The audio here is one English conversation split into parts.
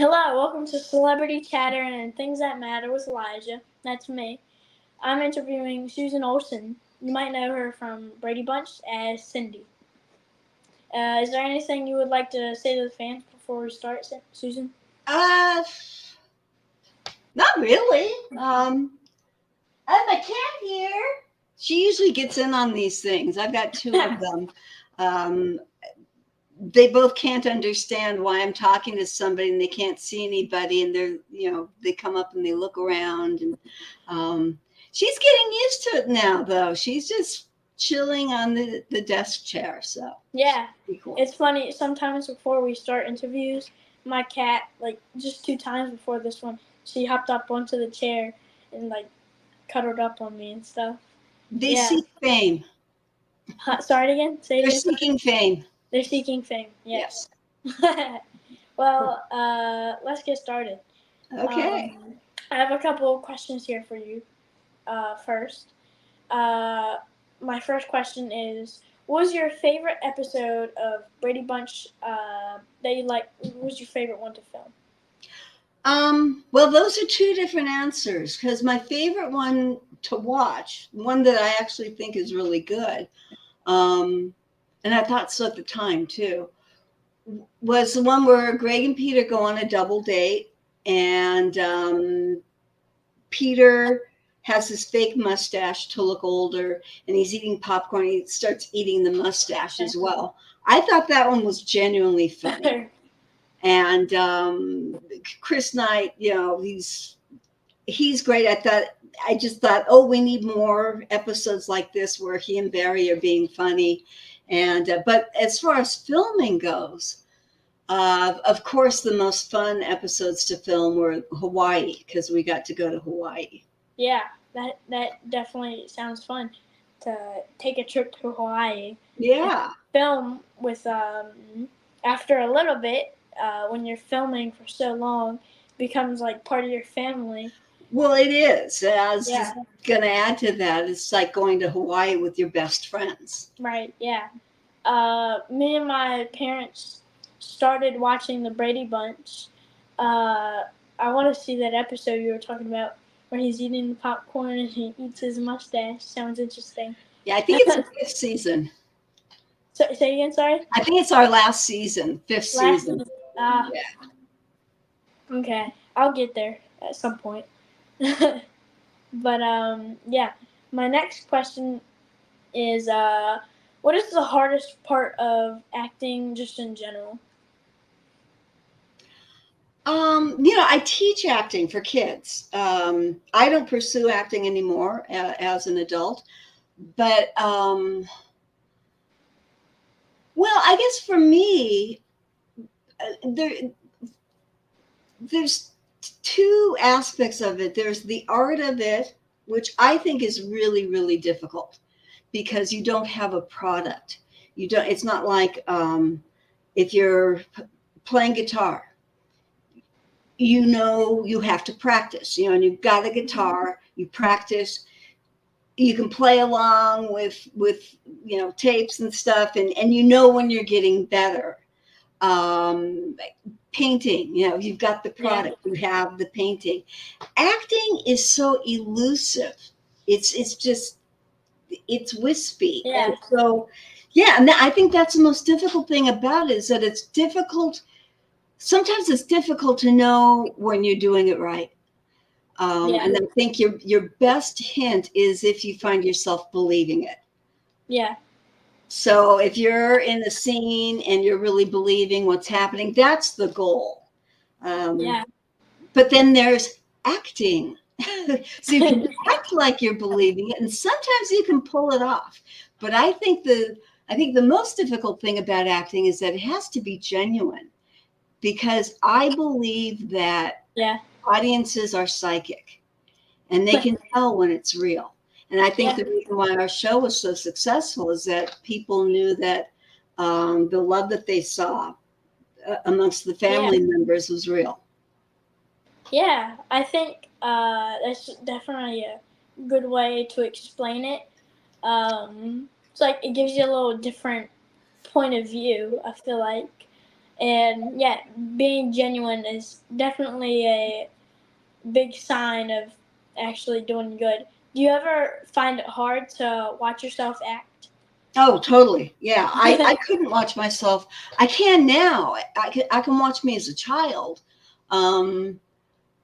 Hello, welcome to Celebrity Chatter and Things That Matter with Elijah. That's me. I'm interviewing Susan Olsen. You might know her from Brady Bunch as Cindy. Is there anything you would like to say to the fans before we start, Susan? Uh, Not really. I have my cat here. She usually gets in on these things. I've got two of them. Um, they both can't understand why I'm talking to somebody and they can't see anybody, and they come up and they look around, and she's getting used to it now, though. She's just chilling on the desk chair. So Yeah, cool. It's funny. Sometimes before we start interviews, my cat, like just 2 times before this one, she hopped up onto the chair and like cuddled up on me and stuff. They seek fame. Sorry again. Say it They're again. seeking fame. They're seeking fame. Yes. Well, let's get started. Okay. I have a couple of questions here for you. First, my first question is: what was your favorite episode of Brady Bunch that you like? What was your favorite one to film? Well, those are two different answers, because my favorite one to watch, one that I actually think is really good, and I thought so at the time too, was the one where Greg and Peter go on a double date, and Peter has his fake mustache to look older, and he's eating popcorn. He starts eating the mustache as well. I thought that one was genuinely funny. And Chris Knight, he's great. I just thought, oh, we need more episodes like this where he and Barry are being funny. And but as far as filming goes, of course, the most fun episodes to film were Hawaii, because we got to go to Hawaii. Yeah, that definitely sounds fun to take a trip to Hawaii. Yeah. Film with after a little bit. When you're filming for so long, becomes like part of your family. Well, it is. I was just going to add to that. It's like going to Hawaii with your best friends. Right, yeah. Me and my parents started watching the Brady Bunch. I want to see that episode you were talking about where he's eating the popcorn and he eats his mustache. Sounds interesting. Yeah, I think it's the fifth season. Say again, sorry? I think it's our last season, fifth season. Yeah. Okay, I'll get there at some point. But yeah, my next question is what is the hardest part of acting just in general? I teach acting for kids. I don't pursue acting anymore as an adult, but well, I guess for me, there's two aspects of it. There's the art of it, which I think is really, really difficult because you don't have a product. You don't. It's not like if you're playing guitar. You have to practice, and you've got a guitar, you practice, you can play along with tapes and stuff, and when you're getting better. Painting, you've got the product, you have the painting. Acting is so elusive. It's just, it's wispy. Yeah. And so, and I think that's the most difficult thing about it, is that it's difficult. Sometimes it's difficult to know when you're doing it right. And I think your best hint is if you find yourself believing it. Yeah. So if you're in a scene and you're really believing what's happening, that's the goal. But then there's acting. So you can act like you're believing it, and sometimes you can pull it off. But I think the most difficult thing about acting is that it has to be genuine. Because I believe that audiences are psychic and they can tell when it's real. And I think the reason why our show was so successful is that people knew that the love that they saw amongst the family members was real. Yeah, I think that's definitely a good way to explain it. It's like it gives you a little different point of view, I feel like. And yeah, being genuine is definitely a big sign of actually doing good. Do you ever find it hard to watch yourself act? Oh, totally. Yeah. I couldn't watch myself. I can now. I can watch me as a child. Um,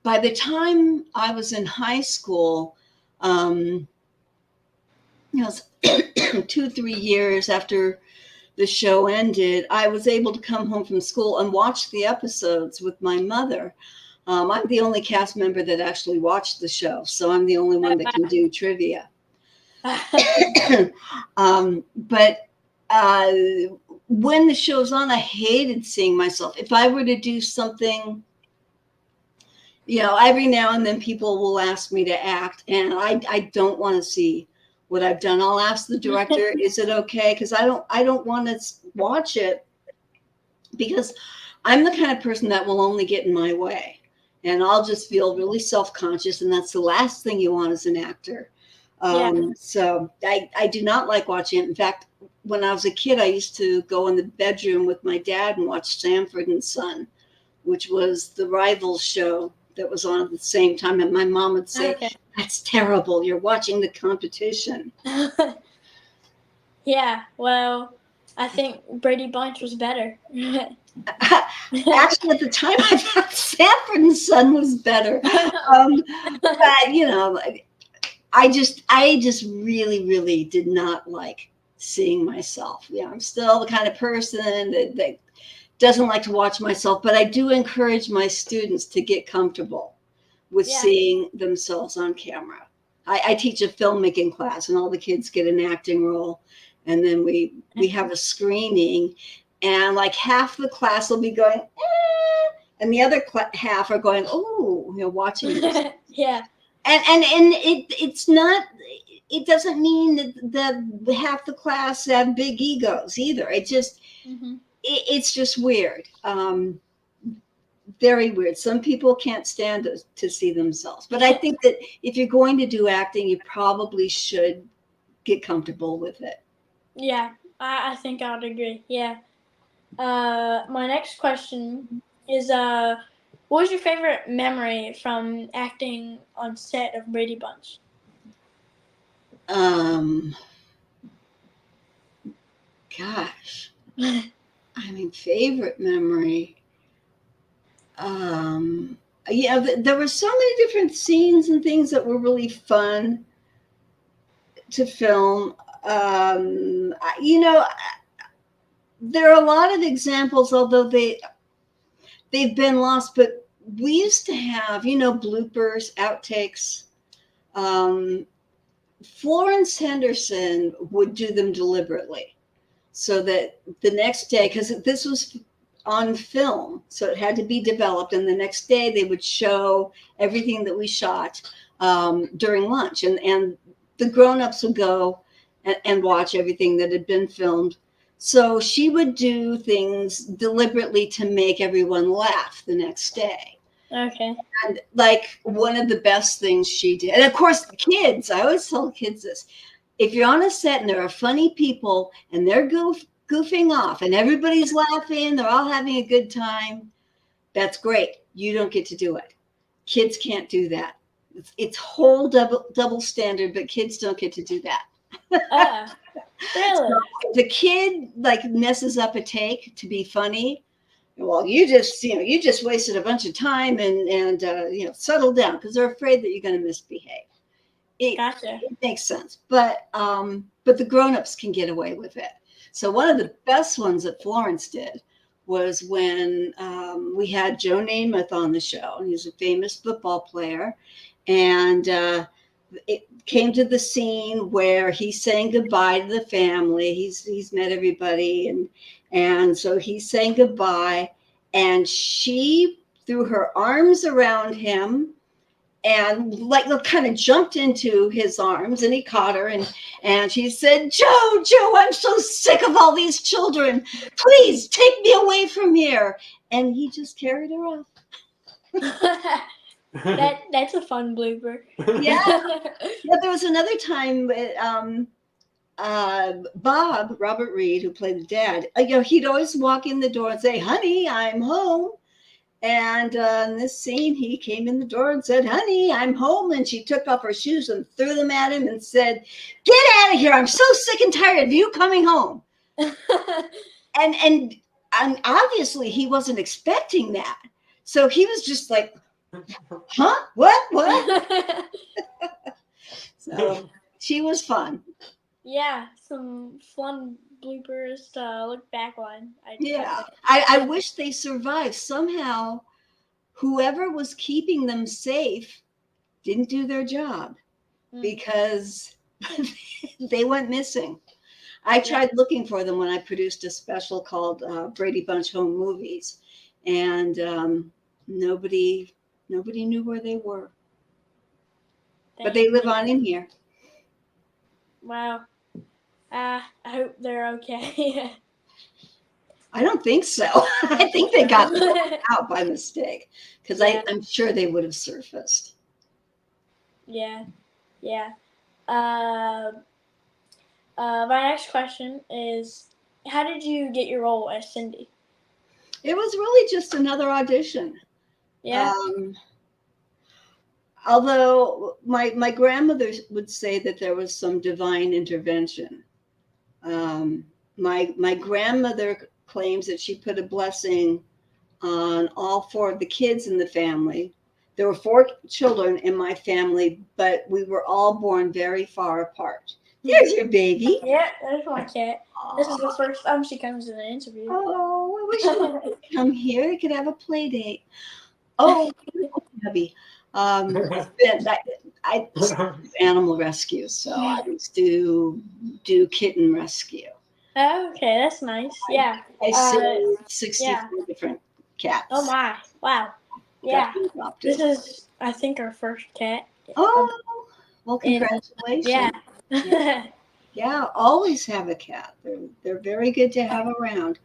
by the time I was in high school, um, you know, 2, 3 years after the show ended, I was able to come home from school and watch the episodes with my mother. I'm the only cast member that actually watched the show, so I'm the only one that can do trivia. But uh, when the show's on, I hated seeing myself. If I were to do something, every now and then people will ask me to act, and I don't want to see what I've done. I'll ask the director, "Is it okay?" Because I don't want to watch it, because I'm the kind of person that will only get in my way, and I'll just feel really self-conscious, and that's the last thing you want as an actor. Yeah. So I do not like watching it. In fact, when I was a kid, I used to go in the bedroom with my dad and watch Sanford and Son, which was the rival show that was on at the same time. And my mom would say, Okay. "That's terrible. You're watching the competition." Yeah, well, I think Brady Bunch was better. Actually, at the time, I thought Sanford and Son was better. But I just really, really did not like seeing myself. Yeah, I'm still the kind of person that doesn't like to watch myself, but I do encourage my students to get comfortable with Yeah. seeing themselves on camera. I teach a filmmaking class, and all the kids get an acting role, and then we have a screening, and like half the class will be going, and the other half are going, "Oh, watching this." Yeah. And it's not. It doesn't mean that half the class have big egos either. It's just weird. Very weird. Some people can't stand to see themselves. But I think that if you're going to do acting, you probably should get comfortable with it. Yeah, I think I would agree. Yeah. My next question is what was your favorite memory from acting on set of Brady Bunch? Um, Gosh, I mean, favorite memory. Um, yeah, there were so many different scenes and things that were really fun to film. There are a lot of examples, although they've been lost. But we used to have, bloopers, outtakes. Um, Florence Henderson would do them deliberately, so that the next day, because this was on film, so it had to be developed, and the next day they would show everything that we shot during lunch, and the grown-ups would go and watch everything that had been filmed. So she would do things deliberately to make everyone laugh the next day. Okay. And like one of the best things she did, and of course, kids, I always tell kids this: if you're on a set and there are funny people and they're goofing off and everybody's laughing, they're all having a good time, that's great. You don't get to do it. Kids can't do that. It's whole double standard, but kids don't get to do that. Really? So if the kid like messes up a take to be funny, well, you just wasted a bunch of time, and settle down, because they're afraid that you're going to misbehave. Gotcha. It makes sense, but the grown-ups can get away with it. So one of the best ones that Florence did was when we had Joe Namath on the show. He's a famous football player, and it came to the scene where he's saying goodbye to the family. He's met everybody, and so he's saying goodbye, and she threw her arms around him and like kind of jumped into his arms, and he caught her, and she said, Joe, I'm so sick of all these children. Please take me away from here. And he just carried her off. That's a fun blooper. Yeah. There was another time Bob, Robert Reed, who played the dad, he'd always walk in the door and say, "Honey, I'm home." And in this scene, he came in the door and said, "Honey, I'm home." And she took off her shoes and threw them at him and said, "Get out of here. I'm so sick and tired of you coming home." and obviously he wasn't expecting that. So he was just like, "Huh? What?" So she was fun. Yeah, some fun bloopers to look back on. I wish they survived. Somehow, whoever was keeping them safe didn't do their job because they went missing. I tried looking for them when I produced a special called Brady Bunch Home Movies, and nobody knew where they were. But they live on in here. Wow. I hope they're okay. I don't think so. I think they got out by mistake because I'm sure they would have surfaced. Yeah. My next question is, how did you get your role as Cindy? It was really just another audition. Yeah. Although my grandmother would say that there was some divine intervention. My grandmother claims that she put a blessing on all four of the kids in the family. There were four children in my family, but we were all born very far apart. There's your baby. Yeah, there's my cat. This is the first time she comes in an interview. Oh, I wish she could come here. We could have a play date. Oh, hubby. I animal rescue, so I used to do kitten rescue. Okay, that's nice. Yeah. I saved 64 different cats. Oh my! Wow. Yeah. This is, I think, our first cat. Oh, well, congratulations. Yeah, always have a cat. They're very good to have around.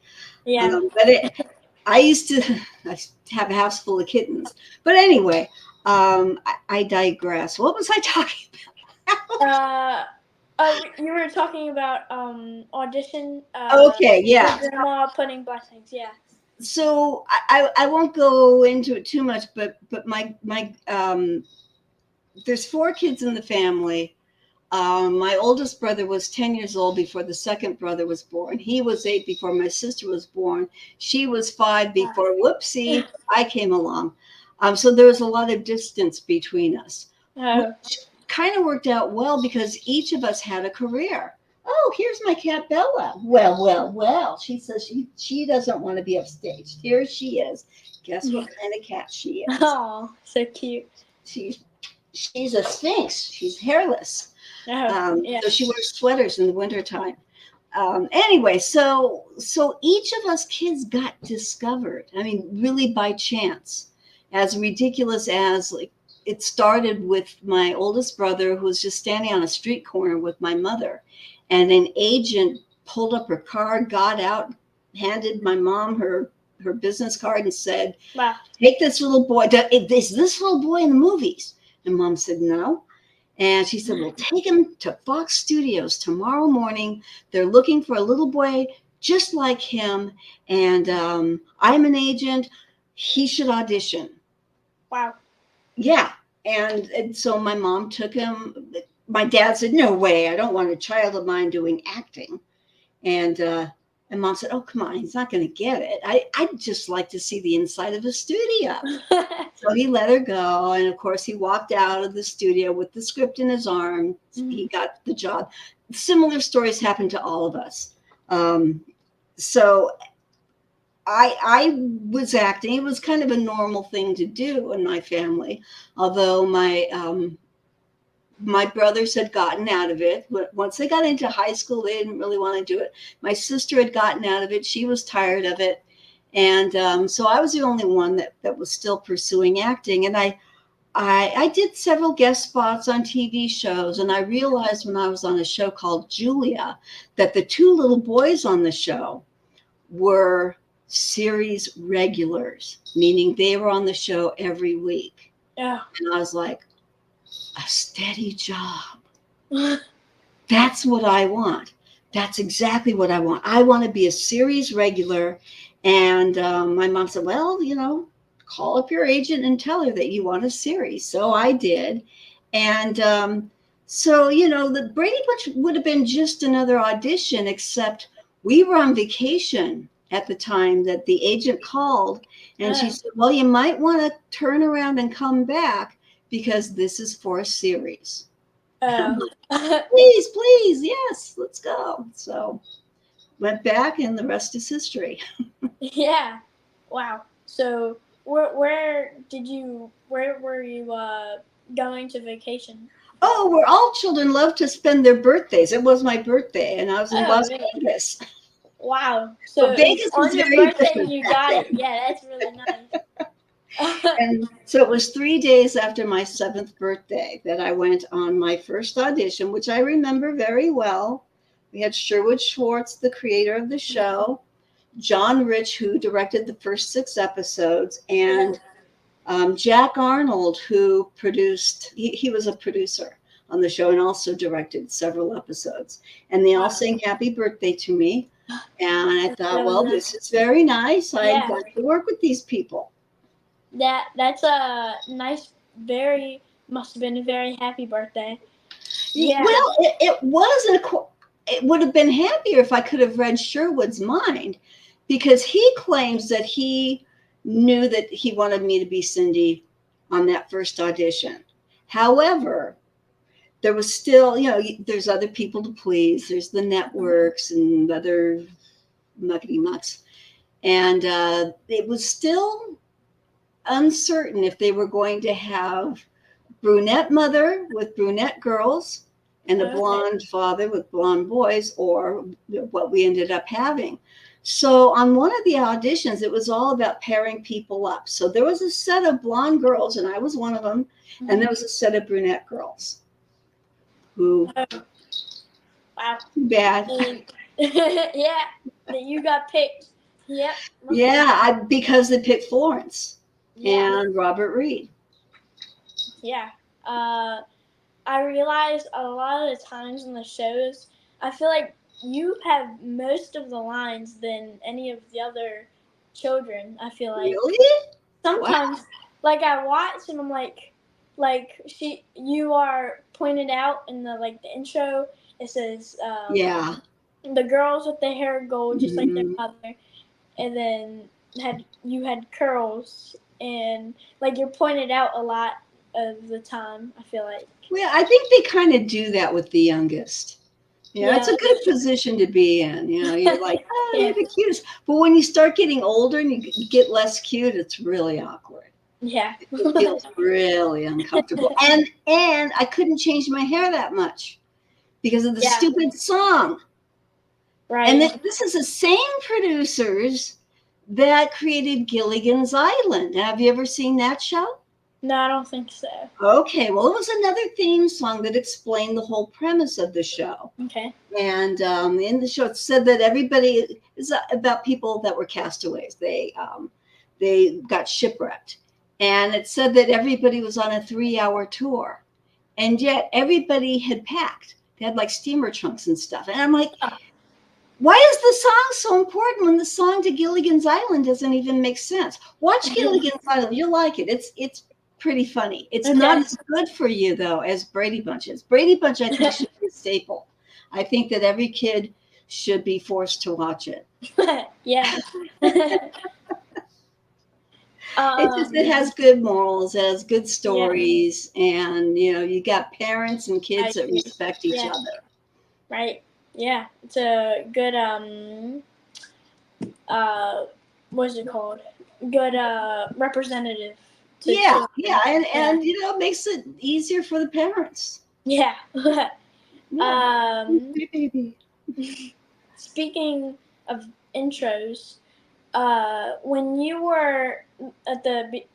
Yeah. I used to have a house full of kittens. But anyway, I digress. What was I talking about? You were talking about audition. Okay, yeah. Your grandma putting blessings, yeah. So I won't go into it too much, but my there's four kids in the family. My oldest brother was 10 years old before the second brother was born. He was 8 before my sister was born. She was 5 before, whoopsie, I came along. So there was a lot of distance between us, which kind of worked out well because each of us had a career. Oh, here's my cat Bella. Well. She says she doesn't want to be upstaged. Here she is. Guess what kind of cat she is? Oh, so cute. She's a sphinx. She's hairless. So she wears sweaters in the wintertime. Anyway, so each of us kids got discovered. I mean, really by chance. As ridiculous as, like, it started with my oldest brother who was just standing on a street corner with my mother, and an agent pulled up her car, got out, handed my mom her business card and said, "Wow, take this little boy. Is this little boy in the movies?" And Mom said, "No." And she said, "We'll take him to Fox Studios tomorrow morning. They're looking for a little boy just like him. And I'm an agent. He should audition." Wow. Yeah. And so my mom took him. My dad said, "No way. I don't want a child of mine doing acting." And Mom said, "Oh, come on. He's not going to get it. I'd just like to see the inside of a studio." So he let her go. And of course, he walked out of the studio with the script in his arm. He got the job. Similar stories happened to all of us. So I was acting. It was kind of a normal thing to do in my family, although my brothers had gotten out of it. Once they got into high school, they didn't really want to do it. My sister had gotten out of it. She was tired of it. And so I was the only one that was still pursuing acting. And I did several guest spots on TV shows. And I realized when I was on a show called Julia that the two little boys on the show were series regulars, meaning they were on the show every week. Yeah. And I was like, a steady job. That's what I want. That's exactly what I want. I want to be a series regular. And my mom said, well, call up your agent and tell her that you want a series. So I did. And so, the Brady Bunch would have been just another audition, except we were on vacation at the time that the agent called. And she said, well, you might want to turn around and come back because this is for a series. Please, please, yes, let's go. So went back, and the rest is history. Yeah. Wow. So where were you going to vacation? Oh, where all children love to spend their birthdays. It was my birthday, and I was in Las Really? Vegas. Wow. So But it's Vegas was on your very birthday and different you back got it. then. Yeah, that's really nice. And so it was 3 days after my 7th birthday that I went on my first audition, which I remember very well. We had Sherwood Schwartz, the creator of the show, John Rich, who directed the first 6 episodes, and Jack Arnold, who produced, he was a producer on the show and also directed several episodes. And they all sang happy birthday to me. And I thought, well, this is very nice. I got to work with these people. That's a nice, must have been a very happy birthday. Yeah. Well, it would have been happier if I could have read Sherwood's mind, because he claims that he knew that he wanted me to be Cindy on that first audition. However, there was still, there's other people to please. There's the networks and other muckety mucks. And it was still uncertain if they were going to have brunette mother with brunette girls and a blonde father with blonde boys, or what we ended up having. So on one of the auditions, it was all about pairing people up. So there was a set of blonde girls, and I was one of them, and there was a set of brunette girls who, wow, too bad. Yeah, that you got picked. Yep. Yeah, because they picked Florence and Robert Reed. Yeah. I realized a lot of the times in the shows, I feel like you have most of the lines than any of the other children. I feel like Really? sometimes, like I watch and I'm like you are pointed out in the intro. It says the girls with their hair gold, just like their mother, and then you had curls, and like you're pointed out a lot of the time. I feel like. Well, I think they kind of do that with the youngest. It's a good position to be in. You're like, oh, you're the cutest. But when you start getting older and you get less cute, it's really awkward. Yeah. It feels really uncomfortable. And I couldn't change my hair that much because of the stupid song. Right. And this is the same producers that created Gilligan's Island. Have you ever seen that show? No, I don't think so. Okay, well, it was another theme song that explained the whole premise of the show. Okay. And in the show, it said that everybody is about people that were castaways. They got shipwrecked, and it said that everybody was on a 3-hour tour, and yet everybody had packed. They had like steamer trunks and stuff. And I'm like, why is the song so important when the song to Gilligan's Island doesn't even make sense? Watch Gilligan's Island; you'll like it. It's pretty funny. It's not as good for you, though, as Brady Bunch is. Brady Bunch, I think, should be a staple. I think that every kid should be forced to watch it. Yeah. It has good morals, it has good stories, and, you got parents and kids that respect each other. Right. Yeah. It's a good, what's it called? Good, representative. Yeah, and it makes it easier for the parents. Yeah. Baby. Speaking of intros, when you were at the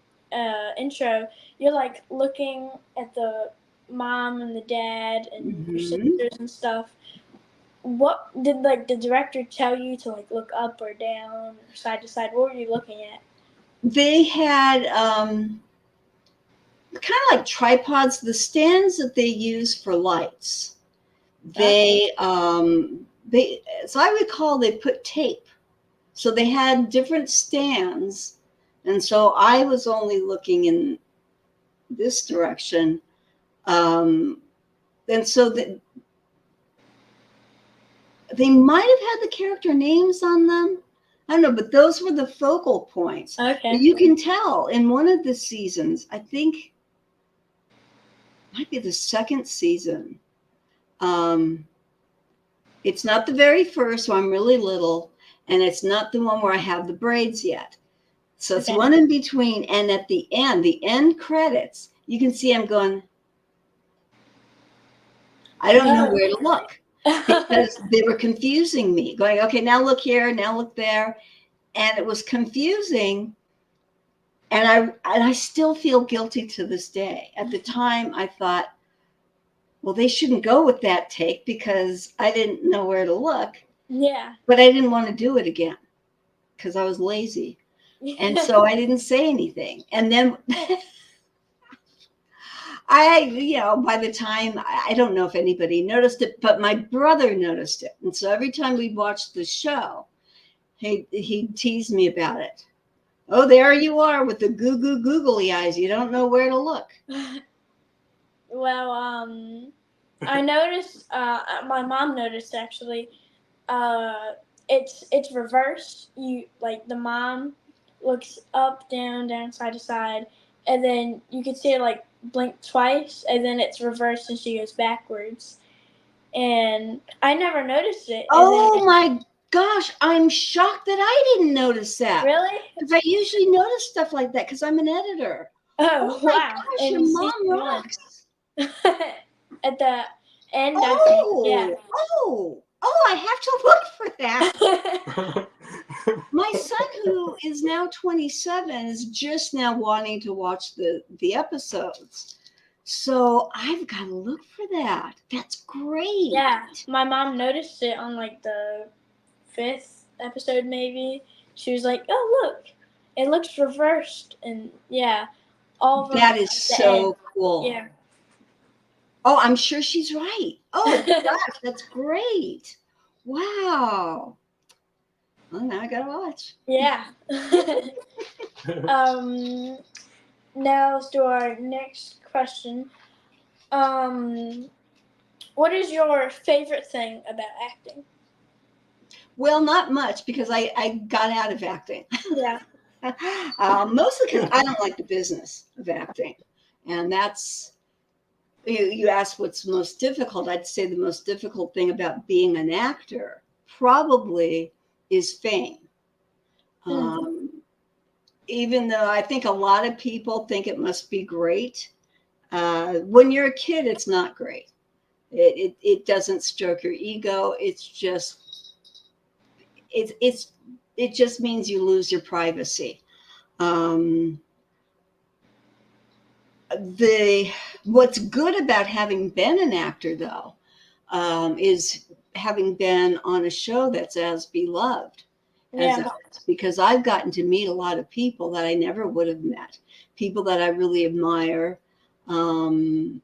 intro, you're like looking at the mom and the dad and your sisters and stuff. What did the director tell you to look up or down or side to side? What were you looking at? They had kind of like tripods, the stands that they use for lights. They so I recall they put tape. So they had different stands. And so I was only looking in this direction. And so they might have had the character names on them. I don't know, but those were the focal points. Okay. But you can tell in one of the seasons, I think might be the second season. It's not the very first where I'm really little, and it's not the one where I have the braids yet. So it's one in between. And at the end credits, you can see I'm going, I don't know where to look because they were confusing me, going, okay, now look here, now look there. And it was confusing. And I still feel guilty to this day. At the time, I thought, well, they shouldn't go with that take because I didn't know where to look. Yeah. But I didn't want to do it again because I was lazy. And so I didn't say anything. And then by the time, I don't know if anybody noticed it, but my brother noticed it. And so every time we watched the show, he teased me about it. Oh, there you are with the googly eyes. You don't know where to look. Well, I noticed. My mom noticed actually. It's reversed. You like the mom looks up, down, side to side, and then you can see it like blink twice, and then it's reversed and she goes backwards. And I never noticed it. Oh my gosh, I'm shocked that I didn't notice that. Really? Because I usually notice stuff like that because I'm an editor. Oh my wow! gosh, And your mom rocks. At the end, I have to look for that. My son, who is now 27, is just now wanting to watch the episodes. So I've got to look for that. That's great. Yeah, my mom noticed it on like the 5th episode, maybe. She was like, "Oh, look, it looks reversed," and yeah, all of them. That is so cool. Yeah. Oh, I'm sure she's right. Oh gosh, that's great. Wow. Well, now I gotta watch. Yeah. Now let's do our next question. What is your favorite thing about acting? Well, not much because I got out of acting. Yeah. Mostly because I don't like the business of acting. And that's, you asked what's most difficult. I'd say the most difficult thing about being an actor probably is fame. Even though I think a lot of people think it must be great. When you're a kid, it's not great. It doesn't stroke your ego. It's just, it just means you lose your privacy. What's good about having been an actor, though, is having been on a show that's as beloved as ours, because I've gotten to meet a lot of people that I never would have met, people that I really admire, other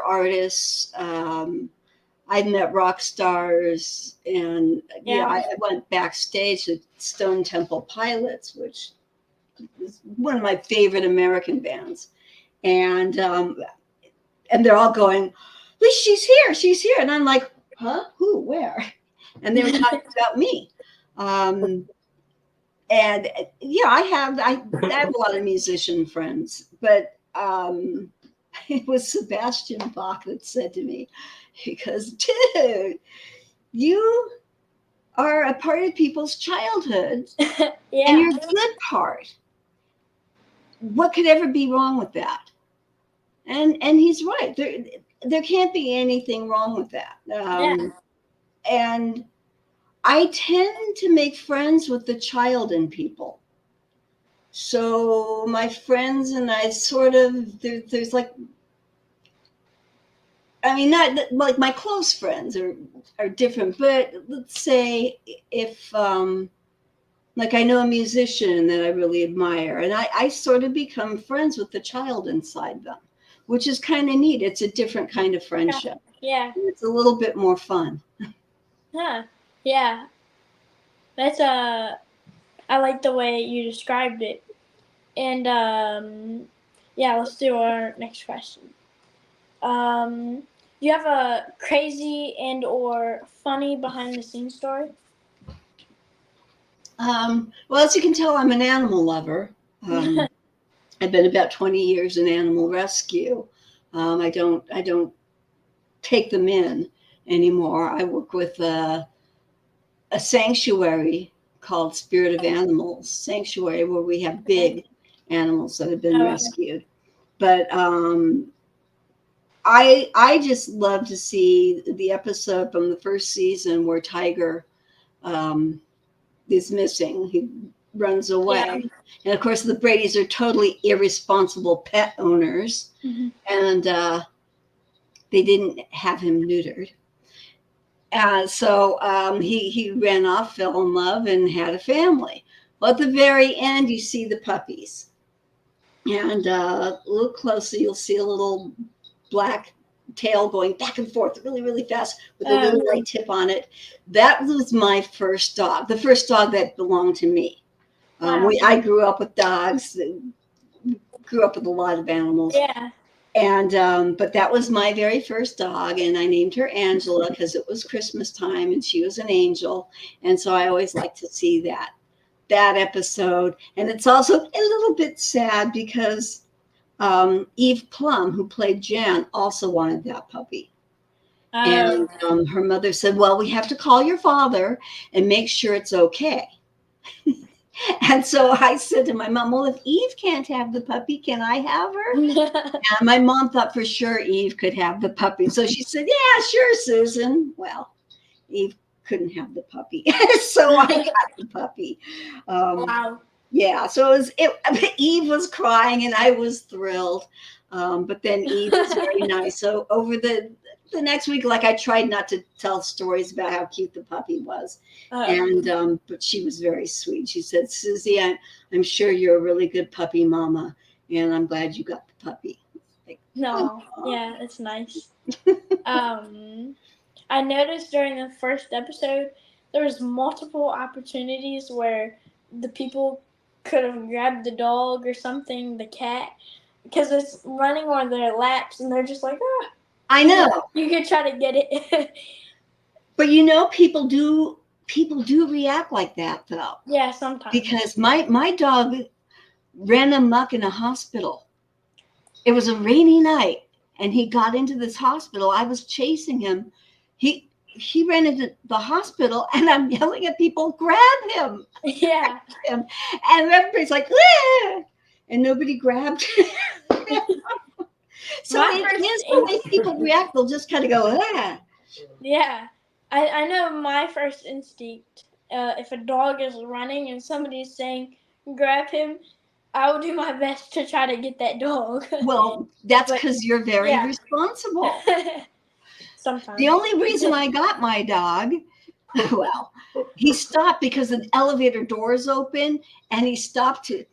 artists. I've met rock stars, and I went backstage at Stone Temple Pilots, which is one of my favorite American bands, and they're all going, she's here, and I'm like, huh, who, where? And they were talking about me, and I have a lot of musician friends, but it was Sebastian Bach that said to me, because, dude, you are a part of people's childhood, and you're a good part. What could ever be wrong with that? And he's right. There can't be anything wrong with that. And I tend to make friends with the child in people. So my friends and I sort of, there's like, I mean, not like my close friends are different, but let's say if, like I know a musician that I really admire, and I sort of become friends with the child inside them, which is kind of neat. It's a different kind of friendship. Yeah. It's a little bit more fun. Huh. Yeah. That's I like the way you described it. And yeah, let's do our next question. Um, you have a crazy and or funny behind the scenes story? Well, as you can tell, I'm an animal lover. I've been about 20 years in animal rescue. I don't take them in anymore. I work with a sanctuary called Spirit of Animals Sanctuary, where we have big animals that have been Oh, rescued. But I just love to see the episode from the first season where Tiger um, is missing. He runs yeah. away, and of course the Bradys are totally irresponsible pet owners, Hmm. and they didn't have him neutered. So he ran off, fell in love, and had a family. Well, at the very end, you see the puppies. And look closely, you'll see a little black tail going back and forth really, really fast with a little white tip on it. That was my first dog, the first dog that belonged to me. Wow. I grew up with dogs, grew up with a lot of animals. Yeah. And but that was my very first dog, and I named her Angela because it was Christmas time and she was an angel. And so I always like to see that episode. And it's also a little bit sad because Eve Plum, who played Jan, also wanted that puppy. And her mother said, well, we have to call your father and make sure it's okay. And so I said to my mom, well, if Eve can't have the puppy, can I have her? And my mom thought for sure Eve could have the puppy. So she said, yeah, sure, Susan. Well, Eve couldn't have the puppy. So I got the puppy. Wow. Yeah, so Eve was crying and I was thrilled. But then Eve was very nice. So over the next week, like I tried not to tell stories about how cute the puppy was. And but she was very sweet. She said, Susie, I'm sure you're a really good puppy mama, and I'm glad you got the puppy. Like, No. Yeah, it's nice. I noticed during the first episode there was multiple opportunities where the people could have grabbed the dog or something, the cat, because it's running on their laps and they're just like, ah. I know. You could try to get it. But people do react like that though. Yeah, sometimes. Because my dog ran amok in a hospital. It was a rainy night and he got into this hospital. I was chasing him. He ran into the hospital and I'm yelling at people, grab him. Yeah. Grab him. And everybody's like, ah! And nobody grabbed him. So it is the way people react. They'll just kind of go, ah. Yeah. I know my first instinct, if a dog is running and somebody's saying, grab him, I will do my best to try to get that dog. Well, that's because you're very responsible. Sometimes. The only reason I got my dog, well, he stopped because the elevator doors open and he stopped to,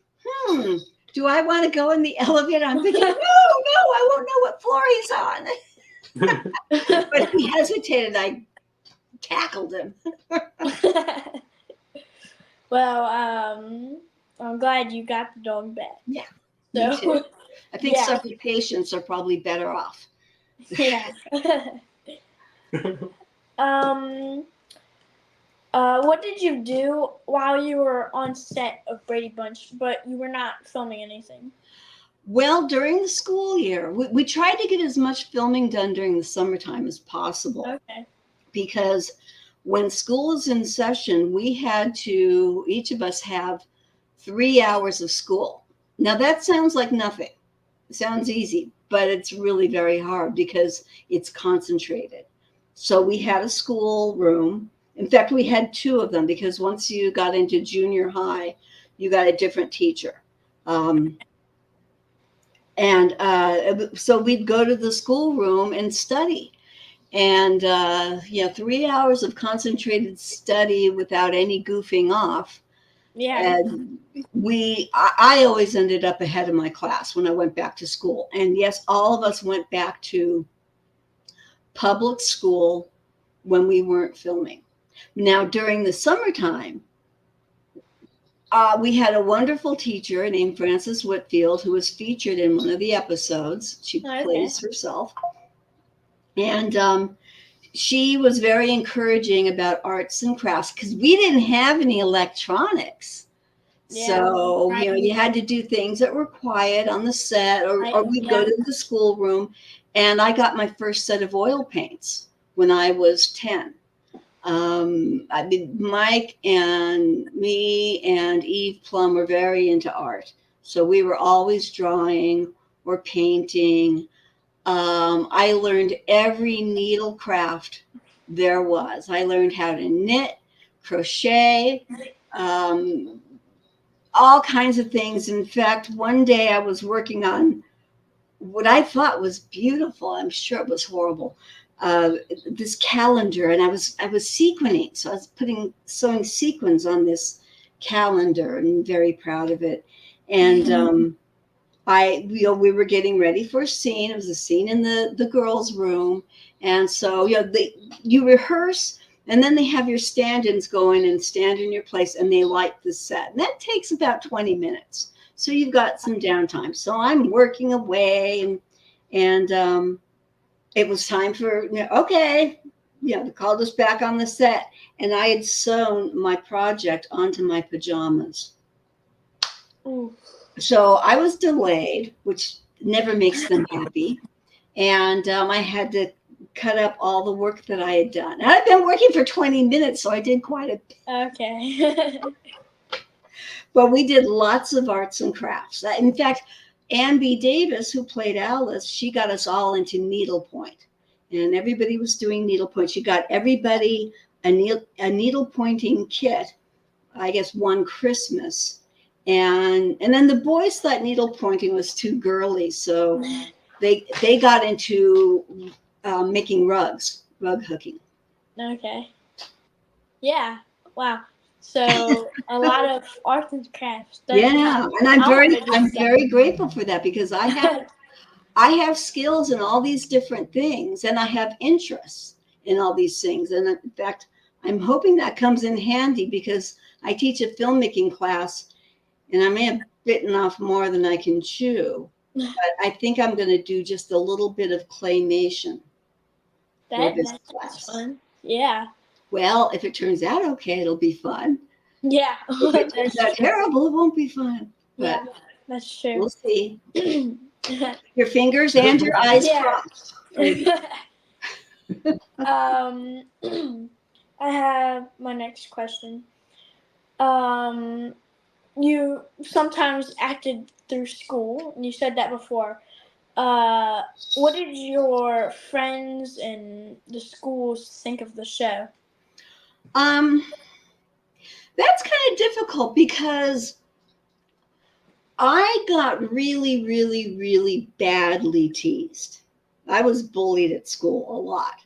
do I want to go in the elevator? I'm thinking, no, I won't know what floor he's on. But he hesitated. I tackled him. Well, I'm glad you got the dog back. Yeah. So, me too. I think several patients are probably better off. Yeah. What did you do while you were on set of Brady Bunch, but you were not filming anything? Well, during the school year, we tried to get as much filming done during the summertime as possible. Okay. Because when school is in session, we had to, each of us have 3 hours of school. Now that sounds like nothing. It sounds easy, but it's really very hard because it's concentrated. So we had a school room. In fact, we had two of them because once you got into junior high, you got a different teacher. So we'd go to the schoolroom and study. And 3 hours of concentrated study without any goofing off. Yeah. And I always ended up ahead of my class when I went back to school. And yes, all of us went back to public school when we weren't filming. Now, during the summertime, we had a wonderful teacher named Frances Whitfield who was featured in one of the episodes. She plays herself. And she was very encouraging about arts and crafts because we didn't have any electronics. So, you had to do things that were quiet on the set, or we'd go to the schoolroom. And I got my first set of oil paints when I was 10. I mean, Mike and me and Eve Plum were very into art. So we were always drawing or painting. I learned every needle craft there was. I learned how to knit, crochet, all kinds of things. In fact, one day I was working on what I thought was beautiful. I'm sure it was horrible. This calendar, and I was sequining, so I was sewing sequins on this calendar, and very proud of it. And we were getting ready for a scene. It was a scene in the girls' room, and so you rehearse, and then they have your stand-ins go in and stand in your place, and they light the set, and that takes about 20 minutes. So you've got some downtime. So I'm working away, and it was time for, okay, they called us back on the set, and I had sewn my project onto my pajamas. Ooh. So I was delayed, which never makes them happy, and I had to cut up all the work that I had done. And I'd been working for 20 minutes, so I did quite a bit. Okay. But we did lots of arts and crafts. In fact, Ann B. Davis, who played Alice, she got us all into needlepoint. And everybody was doing needlepoint. She got everybody a needlepointing kit, I guess, one Christmas. And then the boys thought needlepointing was too girly. So they got into making rugs, rug hooking. Okay. Yeah. Wow. So a lot of arts and crafts. Yeah, and I'm very grateful for that because I have skills in all these different things, and I have interests in all these things. And in fact, I'm hoping that comes in handy because I teach a filmmaking class, and I may have bitten off more than I can chew. But I think I'm going to do just a little bit of claymation for this class. That's fun. Yeah. Well, if it turns out okay, it'll be fun. Yeah. If it turns out terrible, it won't be fun. But yeah, that's true. We'll see. Your fingers and your eyes crossed. I have my next question. You sometimes acted through school, and you said that before. What did your friends and the schools think of the show? That's kind of difficult because I got really, really, really badly teased. I was bullied at school a lot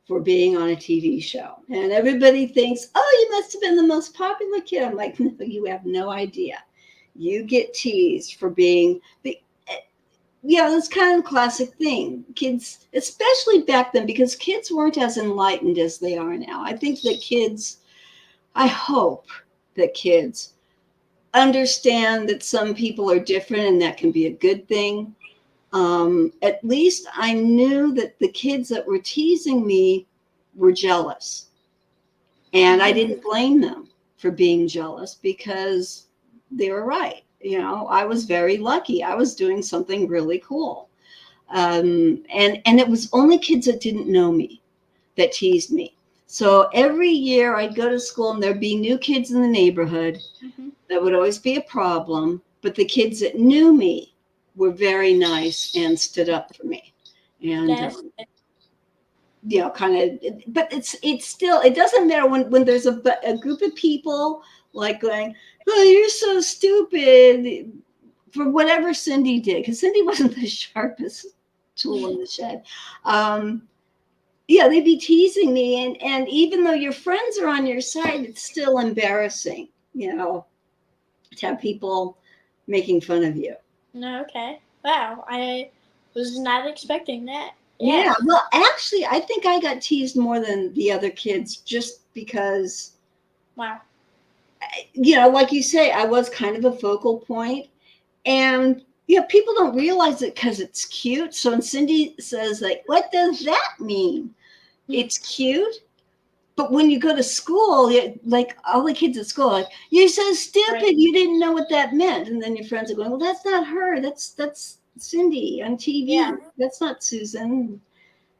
for being on a TV show. And everybody thinks, oh, you must have been the most popular kid. I'm like, no, you have no idea. You get teased for being that's kind of a classic thing. Kids, especially back then, because kids weren't as enlightened as they are now. I hope that kids understand that some people are different and that can be a good thing. At least I knew that the kids that were teasing me were jealous. And I didn't blame them for being jealous because they were right. I was very lucky. I was doing something really cool. And it was only kids that didn't know me that teased me. So every year I'd go to school and there'd be new kids in the neighborhood. Mm-hmm. That would always be a problem. But the kids that knew me were very nice and stood up for me. And, kind of, but it's still, it doesn't matter when there's a group of people like going, oh, you're so stupid for whatever Cindy did. Because Cindy wasn't the sharpest tool in the shed. They'd be teasing me. And even though your friends are on your side, it's still embarrassing, to have people making fun of you. Okay. Wow. I was not expecting that. Yeah. Well, actually, I think I got teased more than the other kids just because, Wow. like you say, I was kind of a focal point. And, people don't realize it because it's cute. So when Cindy says, like, what does that mean? It's cute. But when you go to school, like all the kids at school, like, you're so stupid, right. You didn't know what that meant. And then your friends are going, well, that's not her. That's Cindy on TV. Yeah. That's not Susan.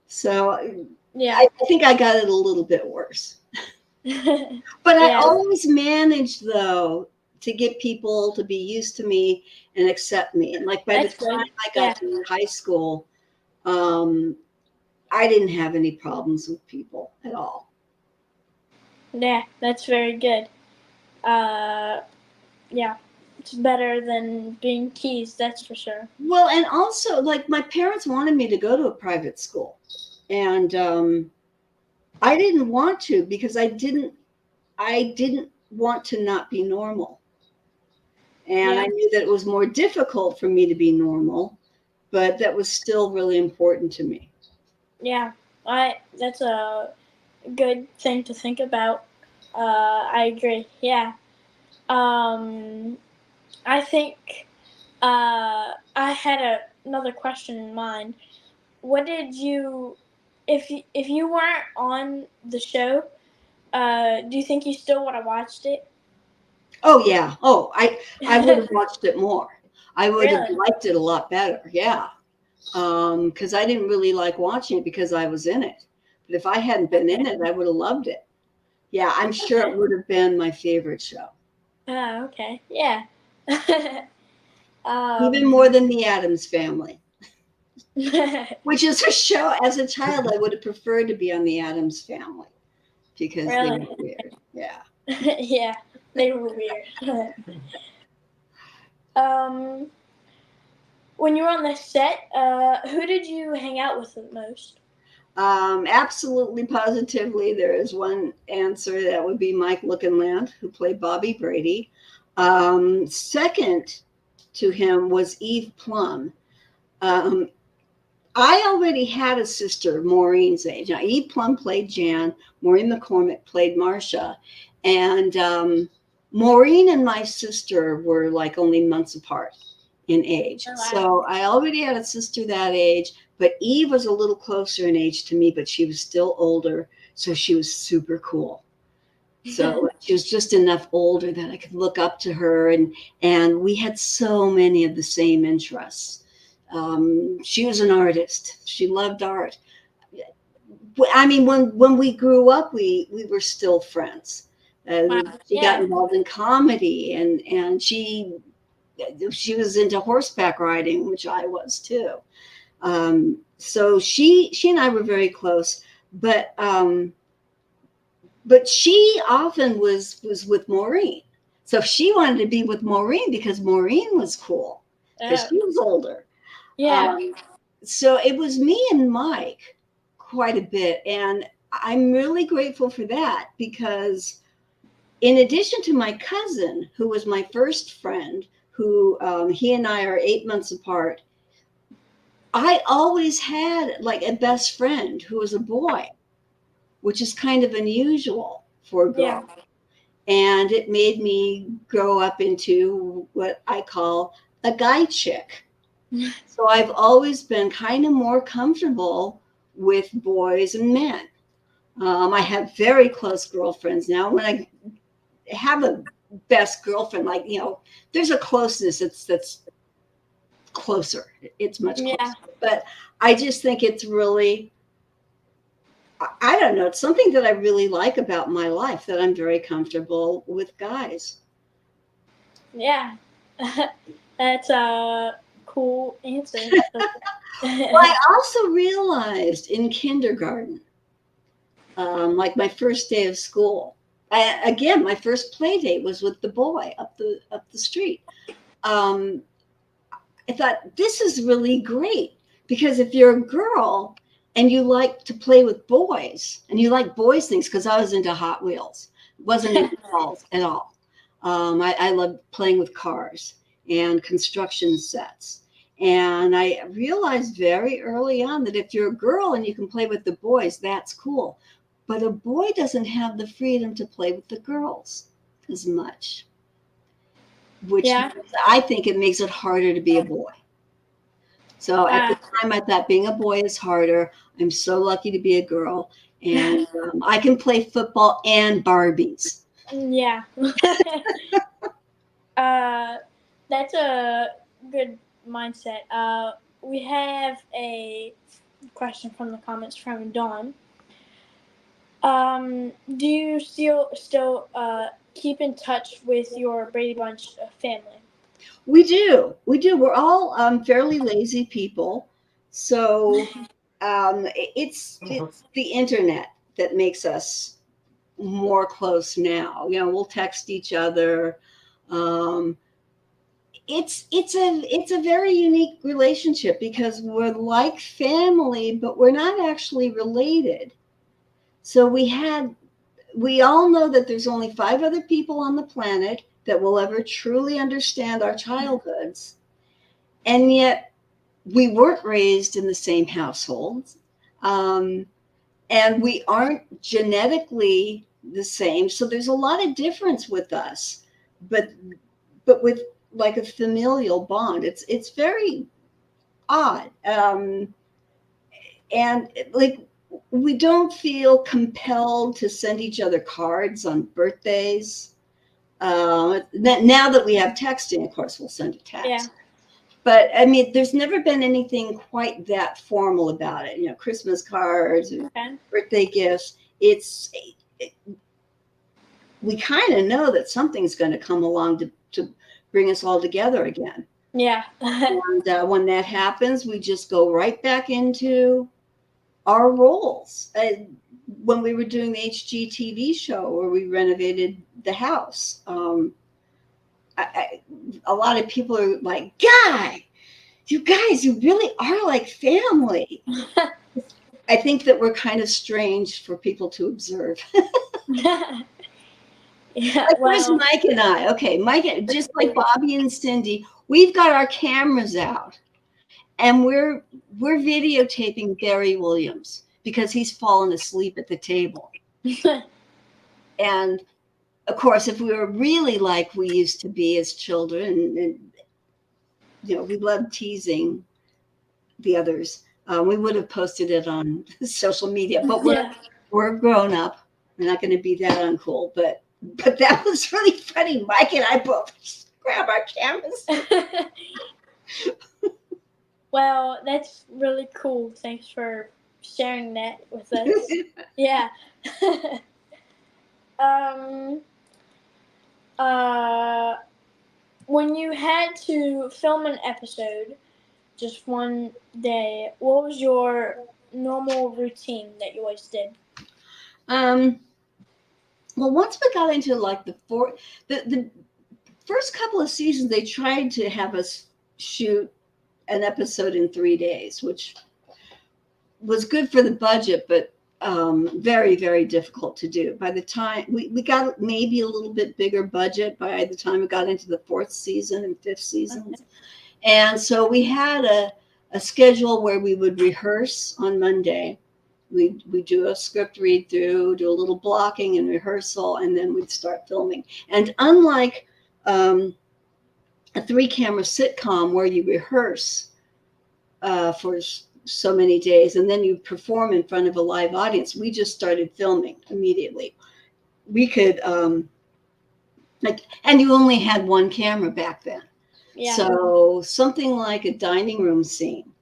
So I think I got it a little bit worse. But I always managed, though, to get people to be used to me and accept me. And like by the time I got to high school, I didn't have any problems with people at all. Yeah, that's very good. Yeah, it's better than being teased, that's for sure. Well, and also, like, my parents wanted me to go to a private school. And I didn't want to because I didn't want to not be normal. And I knew that it was more difficult for me to be normal, but that was still really important to me. Yeah, that's a good thing to think about. I agree. Yeah. I think I had another question in mind. What did you, if you weren't on the show, do you think you still would have watched it? Oh yeah. Oh, I would have watched it more. I would have liked it a lot better. Yeah. Because I didn't really like watching it because I was in it. But if I hadn't been in it, I would have loved it. Yeah, I'm sure it would have been my favorite show. Oh, okay. Yeah. Even more than The Addams Family. Which is a show, as a child, I would have preferred to be on The Addams Family. Because they were weird. Yeah. Yeah, they were weird. When you were on the set, who did you hang out with the most? Absolutely, positively, there is one answer. That would be Mike Lookinland, who played Bobby Brady. Second to him was Eve Plum. I already had a sister Maureen's age. Now, Eve Plum played Jan. Maureen McCormick played Marcia. And Maureen and my sister were like only months apart in age. Oh, wow. So I already had a sister that age, but Eve was a little closer in age to me, but she was still older. So she was super cool. So she was just enough older that I could look up to her. And we had so many of the same interests. She was an artist. She loved art. I mean, when we grew up, we were still friends. Wow. She got involved in comedy, and she was into horseback riding, which I was too. So she and I were very close, but she often was with Maureen. So she wanted to be with Maureen because Maureen was cool because she was older. Yeah. So it was me and Mike quite a bit. And I'm really grateful for that because in addition to my cousin, who was my first friend, who he and I are 8 months apart, I always had like a best friend who was a boy, which is kind of unusual for a girl. Yeah. And it made me grow up into what I call a guy chick. So I've always been kind of more comfortable with boys and men. I have very close girlfriends now. When I have a best girlfriend, like, there's a closeness that's closer. It's much closer. Yeah. But I just think it's really, I don't know, it's something that I really like about my life, that I'm very comfortable with guys. Yeah. That's a cool answer. Well, I also realized in kindergarten, like my first day of school, again, my first play date was with the boy up the street. I thought, this is really great, because if you're a girl and you like to play with boys and you like boys things, because I was into Hot Wheels, wasn't into dolls at all. I loved playing with cars and construction sets. And I realized very early on that if you're a girl and you can play with the boys, that's cool. But a boy doesn't have the freedom to play with the girls as much, which I think it makes it harder to be a boy. So at the time, I thought being a boy is harder. I'm so lucky to be a girl, and I can play football and Barbies. Yeah. That's a good mindset. We have a question from the comments from Dawn. Do you still keep in touch with your Brady Bunch family? We do. We do. We're all fairly lazy people, so it's the internet that makes us more close now. You know, we'll text each other. Um, it's a very unique relationship because we're like family, but we're not actually related. So we all know that there's only 5 other people on the planet that will ever truly understand our childhoods, and yet we weren't raised in the same households, and we aren't genetically the same. So there's a lot of difference with us, but with like a familial bond, it's very odd, and like we don't feel compelled to send each other cards on birthdays. Now that we have texting, of course, we'll send a text. Yeah. But I mean, there's never been anything quite that formal about it. You know, Christmas cards or birthday gifts. We kind of know that something's going to come along to bring us all together again. Yeah. And when that happens, we just go right back into our roles. When we were doing the HGTV show where we renovated the house, a lot of people are like, you guys, you really are like family. I think that we're kind of strange for people to observe. Yeah, like there's Mike and I. Okay, Mike, just like Bobby and Cindy, we've got our cameras out, and we're videotaping Barry Williams because he's fallen asleep at the table. And of course, if we were really like we used to be as children, and you know, we loved teasing the others, we would have posted it on social media. But we're grown up. We're not going to be that uncool. But that was really funny. Mike and I both grab our cameras. Well, that's really cool. Thanks for sharing that with us. Yeah. When you had to film an episode just one day, what was your normal routine that you always did? Well, once we got into like the first couple of seasons, they tried to have us shoot an episode in 3 days, which was good for the budget, but very, very difficult to do. By the time we got maybe a little bit bigger budget by the time we got into the 4th season and 5th season. Okay. And so we had a schedule where we would rehearse on Monday. We do a script read through, do a little blocking and rehearsal, and then we'd start filming. And unlike a 3-camera sitcom where you rehearse for so many days and then you perform in front of a live audience, we just started filming immediately. We could and you only had 1 camera back then. Yeah. So something like a dining room scene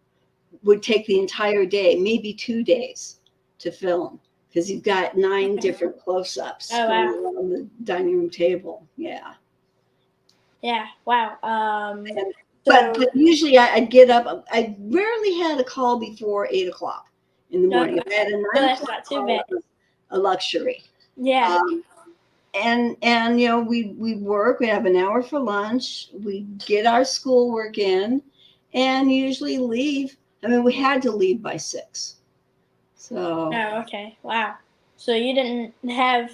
would take the entire day, maybe 2 days to film, because you've got 9 different close-ups on the dining room table. Yeah. Yeah. Wow. But usually I'd get up. I rarely had a call before 8 o'clock in the morning. If I had a 9 o'clock call, it was a luxury. Yeah. And you know, we work. We have an hour for lunch. We get our schoolwork in, and usually leave. I mean, we had to leave by 6. So. Oh, okay. Wow. So you didn't have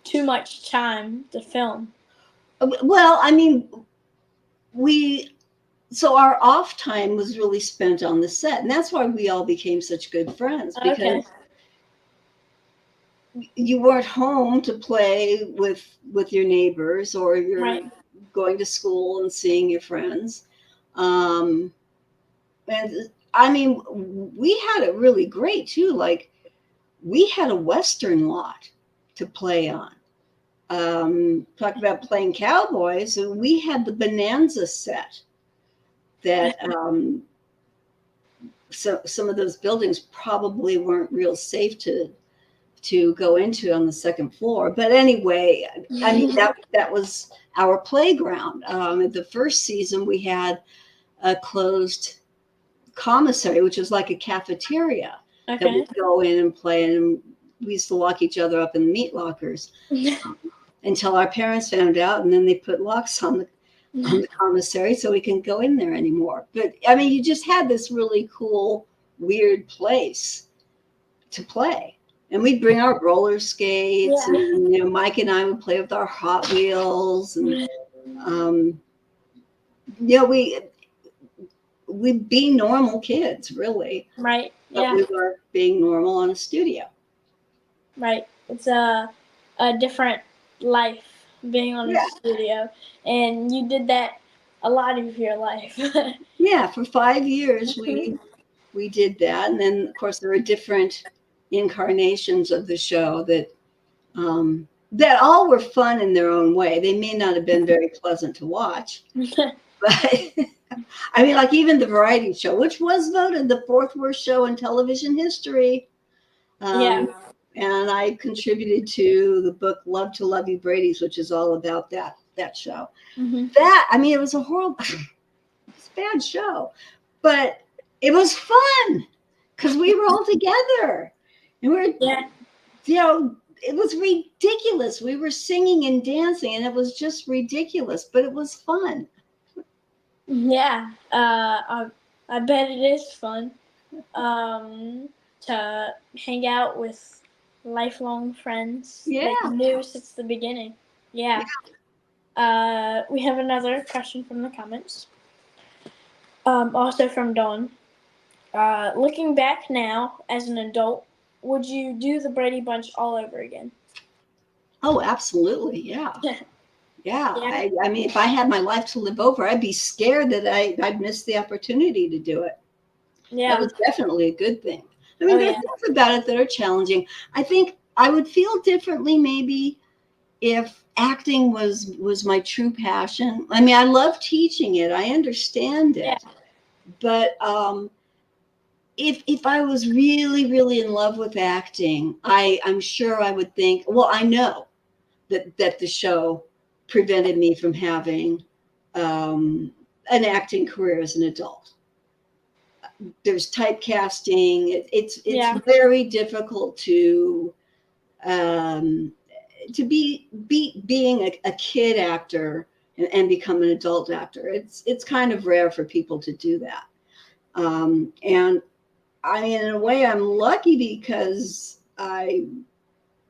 too much time to film. Well, I mean, we so our off time was really spent on the set, and that's why we all became such good friends, because Okay. you weren't home to play with your neighbors, or you're Right. going to school and seeing your friends. um and I mean, we had it really great too. Like, we had a western lot to play on. Talk about playing cowboys, and we had the Bonanza set that so some of those buildings probably weren't real safe to go into on the second floor. But anyway, I mean, that was our playground. The first season, we had a closed commissary, which was like a cafeteria that Okay. we'd go in and play. And we used to lock each other up in the meat lockers until our parents found out, and then they put locks on the commissary so we couldn't go in there anymore. But I mean, you just had this really cool, weird place to play. And we'd bring our roller skates, Yeah. and Mike and I would play with our Hot Wheels, and um, we'd be normal kids, really, Right. but Yeah. we were being normal on a studio. Right. It's a different life being on a Yeah, studio, and you did that a lot of your life. yeah. For 5 years, we did that, and then of course there were different incarnations of the show that all were fun in their own way. They may not have been very pleasant to watch, but I mean, like even the variety show, which was voted the fourth worst show in television history. Yeah. And I contributed to the book Love to Love You, Brady's, which is all about that show. Hmm. That, I mean, it was a horrible, it's a bad show, but it was fun because we were all together, and Yeah. it was ridiculous. We were singing and dancing, and it was just ridiculous, but it was fun. Yeah. I bet it is fun. To hang out with lifelong friends Yeah. that you knew since the beginning. Yeah. We have another question from the comments. Also from Dawn. Looking back now as an adult, would you do the Brady Bunch all over again? Oh, absolutely. Yeah. Yeah. Yeah. I mean, if I had my life to live over, I'd be scared that I'd miss the opportunity to do it. That Yeah. was definitely a good thing. I Oh mean, there are yeah. things about it that are challenging. I think I would feel differently maybe if acting was my true passion. I mean, I love teaching it. I understand Yeah. it. But if I was really, really in love with acting, I'm sure I would think, well, I know that the show prevented me from having an acting career as an adult. There's typecasting. It's Yeah. very difficult um, to being a kid actor and become an adult actor. It's kind of rare for people to do that. And I mean, in a way, I'm lucky because I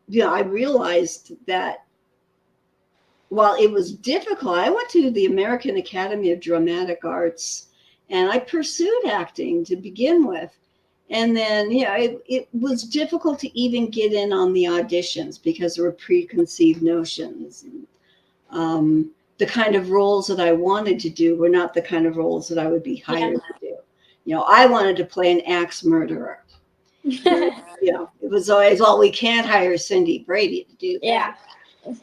realized that while it was difficult, I went to the American Academy of Dramatic Arts, and I pursued acting to begin with. And then, it was difficult to even get in on the auditions because there were preconceived notions. The kind of roles that I wanted to do were not the kind of roles that I would be Yeah. hired to do. I wanted to play an axe murderer. And, it was always, well, we can't hire Cindy Brady to do that. Yeah.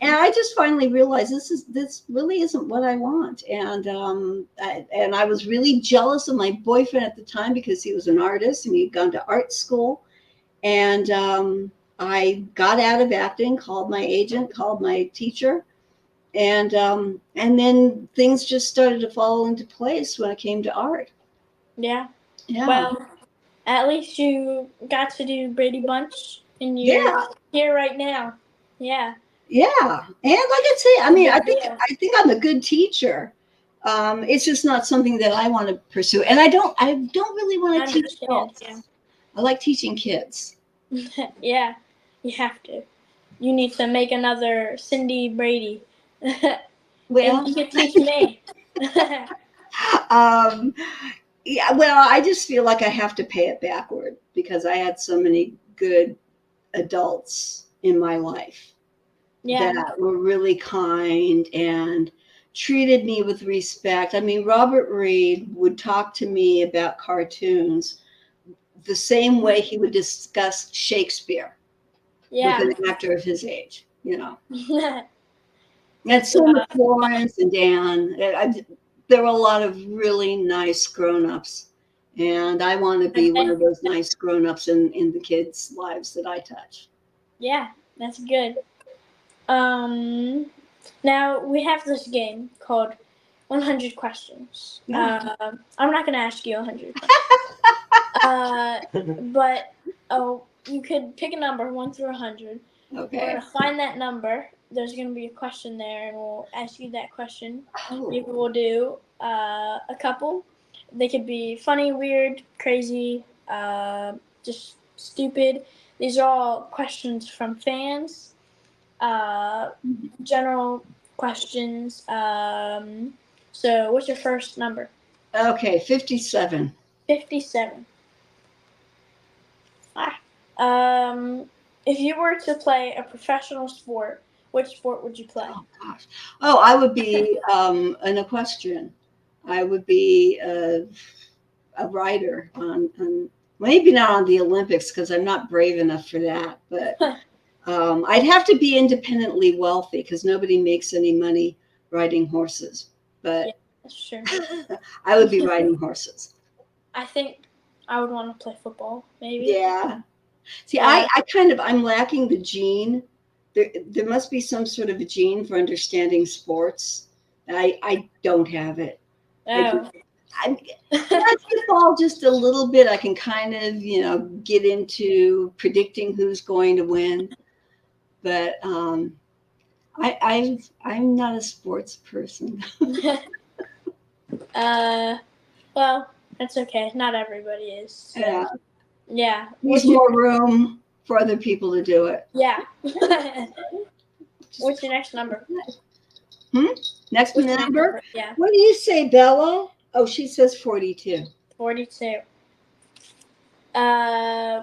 And I just finally realized this really isn't what I want. And I was really jealous of my boyfriend at the time because he was an artist and he'd gone to art school. And I got out of acting, called my agent, called my teacher, and then things just started to fall into place when it came to art. Yeah. Yeah, Well, at least you got to do Brady Bunch, and you're yeah, here right now. Yeah. yeah. And like I say, I It's a mean, big deal. I think I'm a good teacher. It's just not something that I want to pursue, and I don't really I want to teach understand. Yeah. adults. I like teaching kids. Yeah. You have to. You need to make another Cindy Brady. And Well, you can teach me. um, yeah, well, I just feel like I have to pay it backward because I had so many good adults in my life Yeah. that were really kind and treated me with respect. I mean, Robert Reed would talk to me about cartoons the same way he would discuss Shakespeare with Yeah. an actor of his age, you know. And That's so with Florence and Dan, there were a lot of really nice grown-ups. And I want to be one okay. of those nice grown-ups in the kids' lives that I touch. Yeah, that's good. Um, Now we have this game called 100 questions. Yeah. I'm not gonna ask you 100 questions. But you could pick a number 1 through 100. We're Okay. gonna find that number. There's gonna be a question there, and we'll ask you that question. Maybe Oh, we'll do a couple. They could be funny, weird, crazy, just stupid. These are all questions from fans. Uh, General questions. So, what's your first number? okay. 57. 57. Ah. If you were to play a professional sport, which sport would you play? Oh gosh. Oh, I would be an equestrian. I would be a rider on maybe not on the Olympics because I'm not brave enough for that. But I'd have to be independently wealthy because nobody makes any money riding horses. Yeah, But that's true. I would be riding horses. I think I would want to play football, maybe. Yeah. See, Yeah. I'm lacking the gene. There must be some sort of a gene for understanding sports. I don't have it. I can, Oh. I basketball just a little bit. I can kind of, get into predicting who's going to win, but I'm not a sports person. uh. Well, that's okay. Not everybody is. So Yeah, yeah. there's What's your more room for other people to do it. yeah? Just What's your next number? hmm? Next What's your next number. number? Yeah. What do you say, Bella? Oh, she says 42. 42. Uh.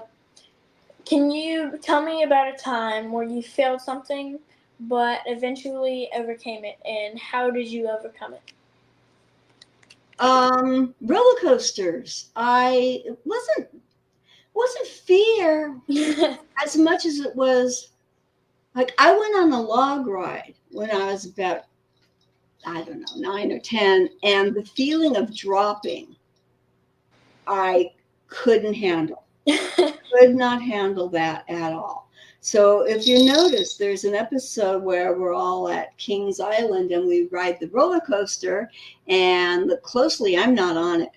Can you tell me about a time where you failed something but eventually overcame it, and how did you overcome it? Roller coasters. I wasn't fear as much as it was like I went on a log ride when I was about, I don't know, 9 or 10, and the feeling of dropping I couldn't handle. Could not handle that at all. So if you notice, there's an episode where we're all at Kings Island and we ride the roller coaster, and look closely, I'm not on it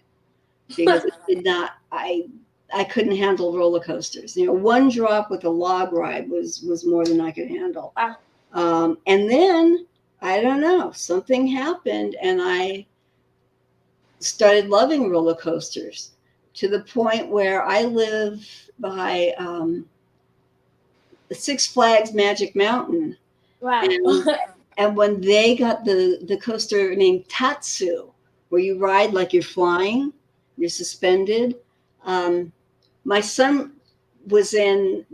because it did not. I couldn't handle roller coasters. One drop with a log ride was more than I could handle. Wow. And then I don't know, something happened, and I started loving roller coasters to the point where I live by Six Flags Magic Mountain, Wow. and and when they got the coaster named Tatsu, where you ride like you're flying, you're suspended. Um, my son was in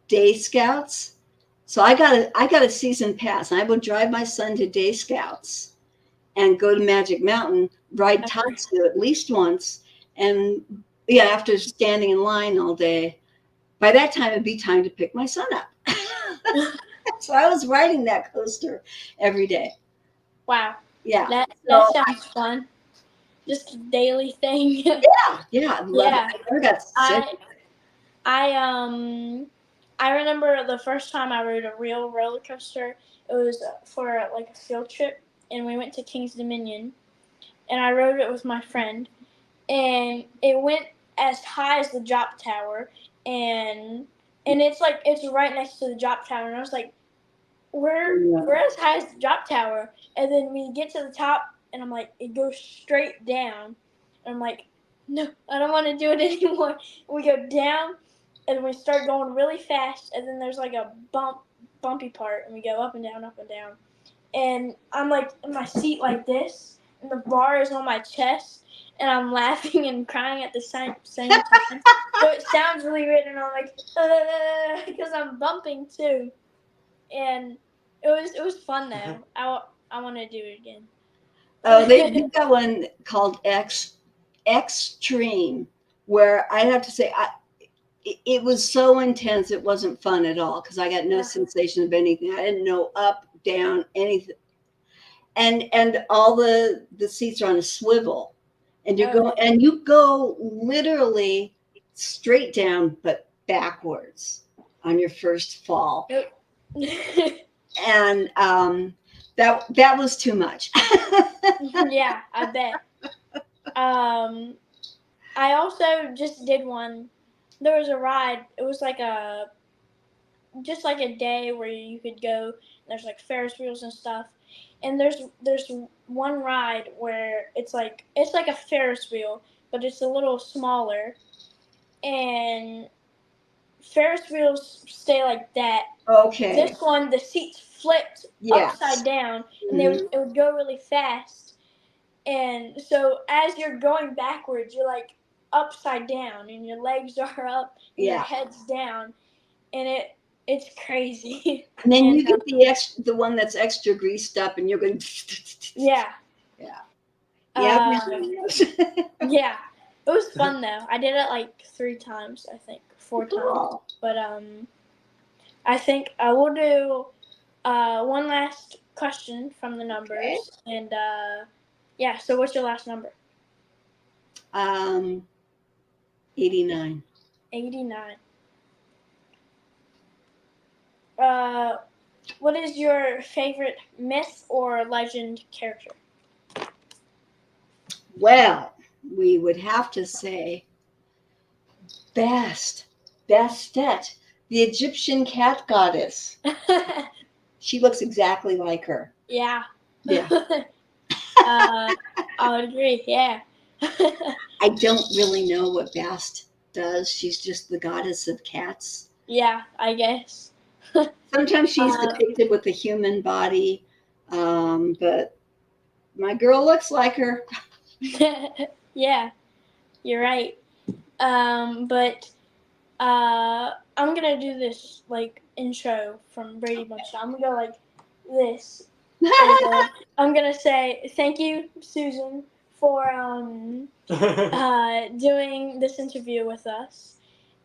Day Scouts, so I got a season pass, and I would drive my son to Day Scouts and go to Magic Mountain, ride Tatsu at least once, and yeah, after standing in line all day, by that time it'd be time to pick my son up. So I was riding that coaster every day. Wow. Yeah. That So sounds fun. Just a daily thing. yeah, I love it. Yeah. I never got sick. I I I remember the first time I rode a real roller coaster. It was for like a field trip, and we went to King's Dominion, and I rode it with my friend, and it went as high as the drop tower, and it's like it's right next to the drop tower, and I was like, we're as high as the drop tower, and then we get to the top, and I'm like, it goes straight down, and I'm like, no, I don't want to do it anymore. We go down, and we start going really fast, and then there's like a bumpy part, and we go up and down, and I'm like in my seat like this, the bar is on my chest, and I'm laughing and crying at the same time. So it sounds really weird, and I'm like, because I'm bumping too, and it was fun though. I want to do it again. Oh, they've got one called Extreme, where I have to say, it was so intense. It wasn't fun at all because I got no sensation of anything. I didn't know up, down, anything. And all the seats are on a swivel, and you go literally straight down but backwards on your first fall. And that was too much. Yeah, I bet. I also just did one. There was a ride. It was like just like a day where you could go. There's like Ferris wheels and stuff, and there's one ride where it's like a Ferris wheel, but it's a little smaller, and Ferris wheels stay like that. Okay. This one, the seats flipped upside down, and it would go really fast. And so as you're going backwards, you're like upside down, and your legs are up, and your head's down, and it's crazy. And then you get the one that's extra greased up, and you're going. Yeah. Yeah. Yeah. It was fun though. I did it like 3 times, I think, 4 times. But I think I will do one last question from the numbers, and yeah. So what's your last number? 89. 89. What is your favorite myth or legend character? Well, we would have to say Bastet, the Egyptian cat goddess. She looks exactly like her. Yeah. Yeah. I would agree. Yeah. I don't really know what Bast does. She's just the goddess of cats. Yeah, I guess. Sometimes she's depicted with a human body, but my girl looks like her. Yeah, you're right. But I'm gonna do this like intro from Brady Bunch. I'm gonna go like this. I'm gonna say thank you, Susan, for doing this interview with us,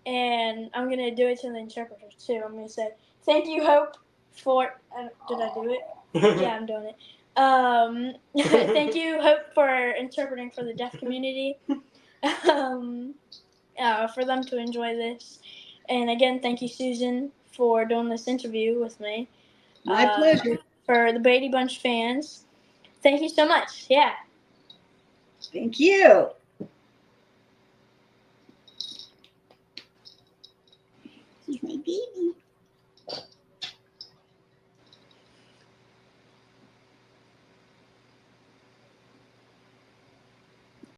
and I'm gonna do it to the interpreter too. I'm gonna say thank you, Hope, for. Did I do it? Yeah, I'm doing it. Thank you, Hope, for interpreting for the deaf community. For them to enjoy this. And again, thank you, Susan, for doing this interview with me. My pleasure. For the Brady Bunch fans, thank you so much. Yeah. Thank you. She's my baby.